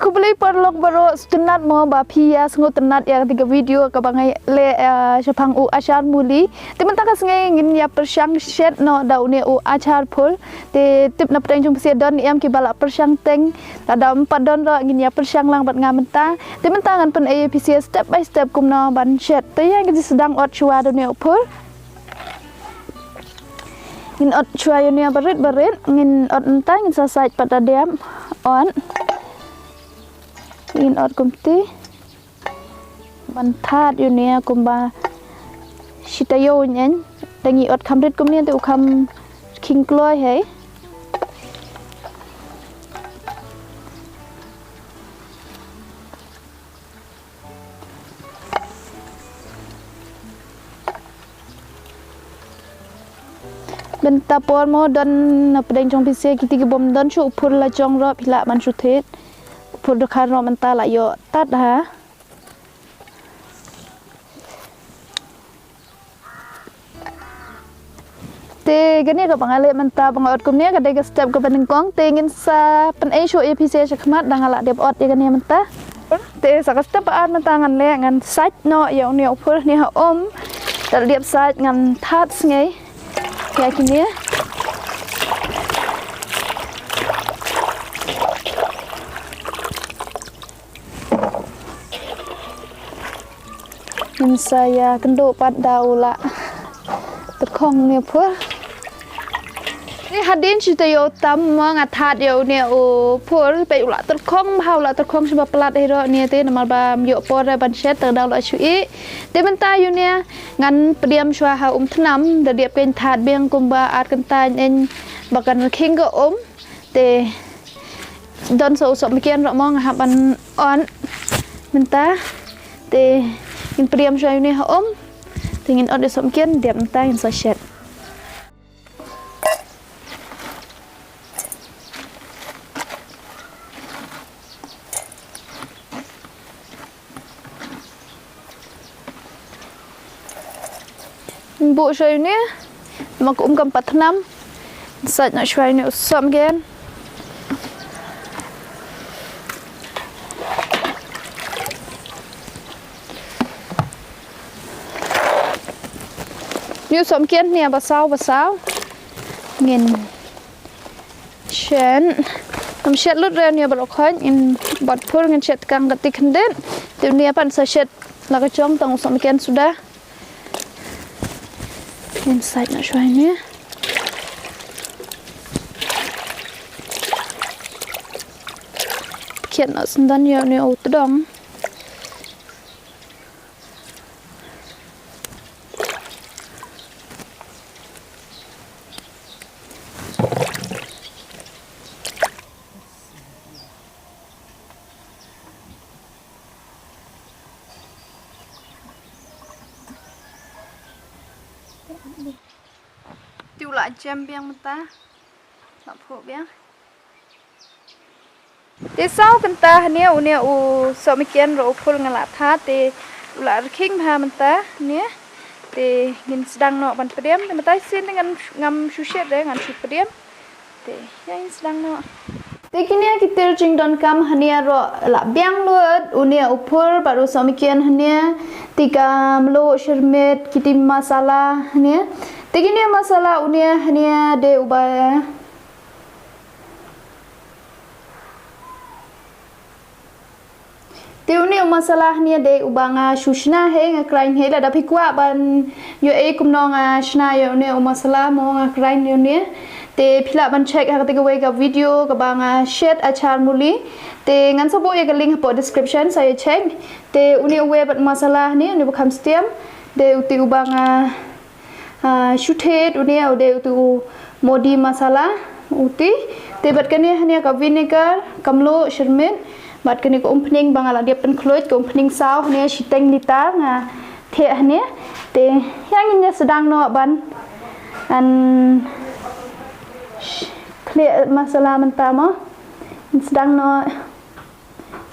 aku beli perlok baru tenat mau bapi ya sengut tenat ya tiga video ke bangai le sepang u acar muli temen tak sengai ingin ya persyang shed no daunnya u acar pul te tip na pedang jung pesi don iam ki balak persyang teng ada 4 don ro ingin ya persyang lang bat ngamenta temen tangan pen APC step by step kum no ban shed te yang kita sedang ot chua dunia pul ingin ot chua dunia berit ingin ot entah ingin selesai pada diam on ingin ot kumti bantat dunia kumba shitayo nyen dangi ot kamrit kumni tu ukam king kloy hai benta por mo don na pedeng jong pise kiti ke bom don chu upur la jong ro pila man chu thet upur do khan ro menta la yo tat ha te gani ka bangale menta bangot kum ne ka de step ka pening kong te ngin sa pen ai chu APC chakmat dangala dep ot ye gani menta te sa ka step an menta ngan le ngan sach no yo ne upur ni ha om ta dep sach ngan that ngai ya kini in saya kendo pat daula tekong ni pur ni hadin cerita yo tam ngathat yo ne o pur pe ula tekong haula tekong sebab pelat hero ni te namal bam yo por ban set ter daula chui te benta yo ne ngan pediam chua ha thnam da diep ken that biang kumba at kan ta en bakan king go te don so so mikian ro mong ha ban on benta te in pediam chua yo ne ha tingin on de so mikian diep ta in so set bộ xoay nè mà cũng cầm 4 năm sạch nó xoay nữa sớm gen như sớm kiến nè bà sao nghìn chén làm chết lút ra nè bà lọc khói in bọt phur nghìn chết căng gật tích khăn đến tiểu nè bạn sẽ chết là cái trong tầng sớm kiến sudah inside nak cuai ni kian nak sendan yo ni out dong tiêu lại chém biang menta lọc hộ biang te sau kenta ne u so mikian ro phul ngala tha te la king ha menta ne te ngin sedang no ban pedem te menta sin dengan ngam sushet de ngan su pedem te yang sedang no te kini kita jing don kam hania ro la biang lut unia upur baru so mikian hania tiga mlo shermet kiti masala ne tegini masalah unia hanya de ubaya te unia masalah hanya de ubanga shushna he ngakrain he la dapi kwa ban yo e kumno nga shna yo unia masalah mo ngakrain yo ne te phila ban check ha te ga ga video ka banga shed achar muli te ngan sobo ye ga link po description saya check te unia we bat masalah ni uni bakam stem de uti ubanga shuthet unia ude tu modi masala uti te bat kani hanya ka vinegar kamlo shermet bat kani ko opening bangala dia pen kloit ko opening saw hanya shiteng litar nga the hanya te yang ini sedang no ban an clear masala mentama sedang no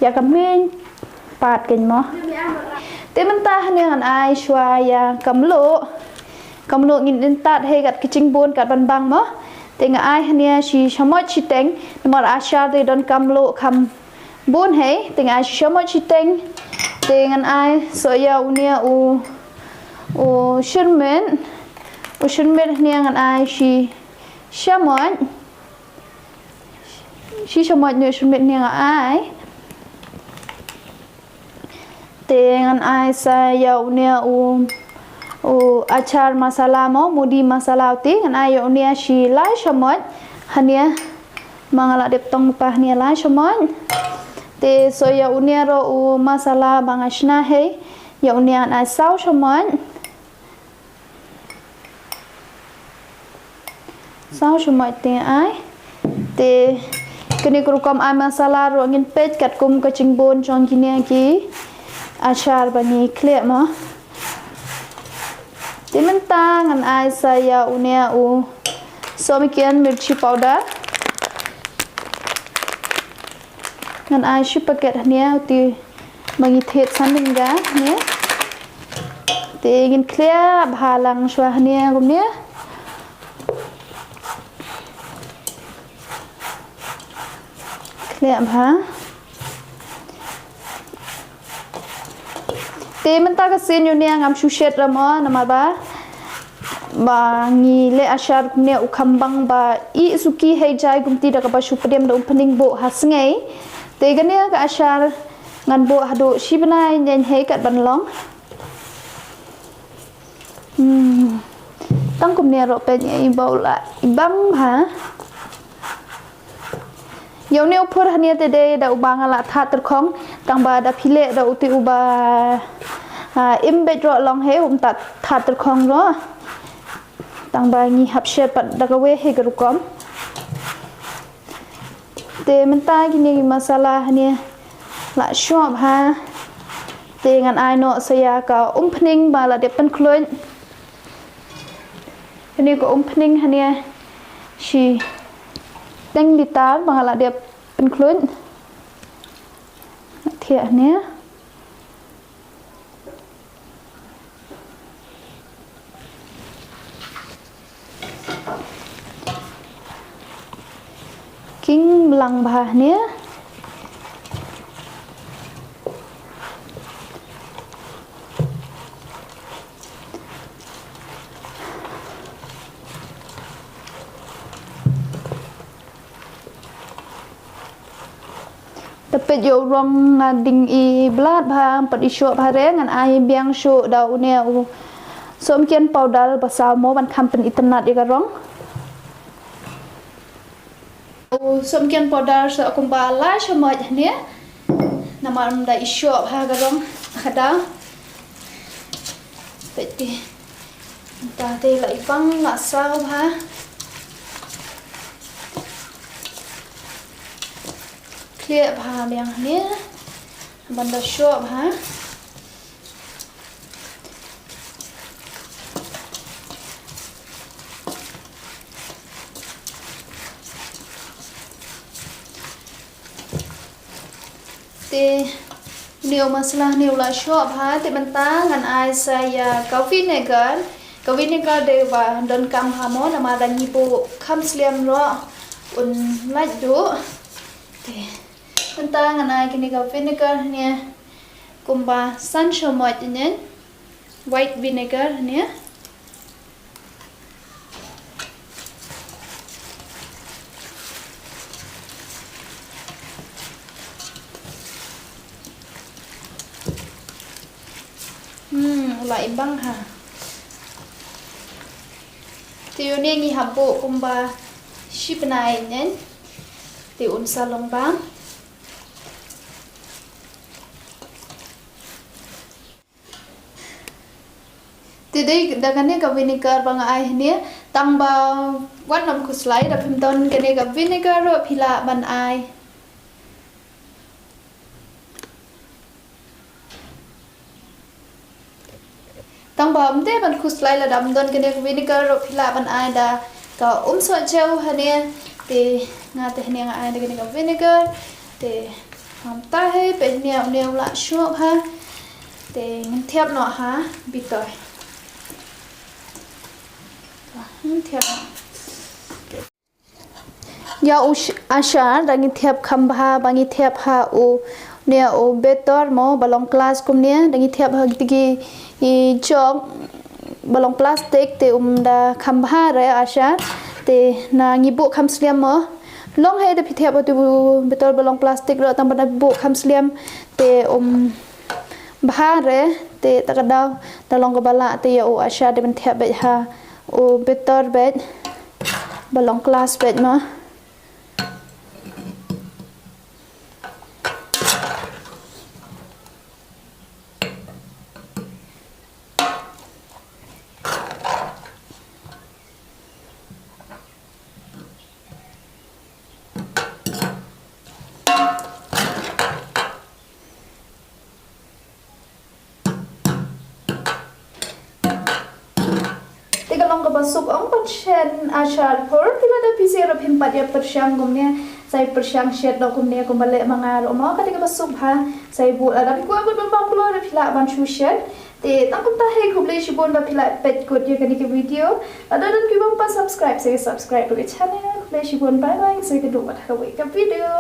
ya kamin pat ken mo te mentah hanya an ai shwa ya kamlo kamlo ngin intat he gat kicing bon kat ban bang mo tenga ai hania shi chamot chi teng nomor ashar de don kamlo kham bún hay tiếng ai sớm mới chỉ tinh tiếng ai sợ giàu nia u xuân mến nia ngân ai sớm mới như xuân mến nia ai tiếng ai sa giàu nia achar masala mo mudi masala tiếng ai giàu nia lai sớm mới hania mangala dep tong pa nia lai sớm mới te soya unia ro masala bangashna he ya unia na sau shoman te ai te kini kurukom ai masala ro ngin pet kat kum ka chingbon chong kinia ki achar bani clear ma te menta ngan ai saya unia somikian mirchi powder ngan ai ship paket nia ti mangi thet saning ga nia te ngin clear bhalang shwa nia gum nia clear bha te menta ka sin yu nia ngam shushet rama nama ba ngi le ashar nia ukhambang ba I suki hejai gumti da ka ba shupdem da opening bo hasngai te gania ka ashar ngan bo hado shibnai nyen he kat banlong tang kum nia ro pe i bola ibang ha yo ne upur hania te de da ubang ala tha ter khong tang ba da phile da uti uba imbed ro long he tat tha ter khong ro tang ba ngi hap she pat da ka we he ga rukom te menta gini masala hania la shop ha te ngan ai no saya ka opening ba la de pen kluin ini ko opening hania shi teng litar ba la de pen kluin thia nia king lang bah nia tapi yo rom ding I blood bang pat I shop hare ngan ai biang shu dau nia som kian powder basal mo ban kampen internet I garong som kian powder sa kumba la shomaj nia namam da I shop ha garong khada peti ta te la ipang la sao ha clear bha liang nia ban da shop ha te nhiều masala nhiều la shop ha te banta ngan ai saya coffee vinegar de ba don kam ha mo na ma dan ni po kham sliam ro un laj do te banta ngan ai kini vinegar nia kumba sunshine mo inen white vinegar nia lại băng ha thì này nghi hàm bộ cùng ba ship này nhé thì un salon băng thì đây đã cái này gặp vinegar bằng ai nhé tăng bao quát nằm của slide đập phim ton cái này gặp vinegar rồi thì là bằng ai tang ba umte ban khuslai la dam don kene vinegar ro phila ban ai da ka so cheu hane te nga te hne nga ai da kene vinegar te ham ta he pe ne la shop ha te ngin thiap no ha bitoi thiap ya ashar dangi thiap khambha bangi thiap ha o ne o betor mo balong class kum ne dangi thiap ha tigi I chok balong plastik te da khambha re ashar te na ngibu kham sliam mo long he de thiap tu betor balong plastik ro tam da bu kham sliam te bha re te takadaw dalong ko bala te ya o ashar de ben thiap be ha o betor be balong class be mo long ka basuk ong patchen ashar por tila da pisi ro phim padia persyang gumne sai persyang shet do gumne kumbale mangar omo ka tiga basuk ha sai bu ada bi kwa bu bang pulo da phila ban shu shet te tam ta he khuble shibon da phila pet kod ye kani ke video ada dan ki bang pa subscribe sai subscribe to the channel khuble shibon bye bye sai ke do wat ha we ka video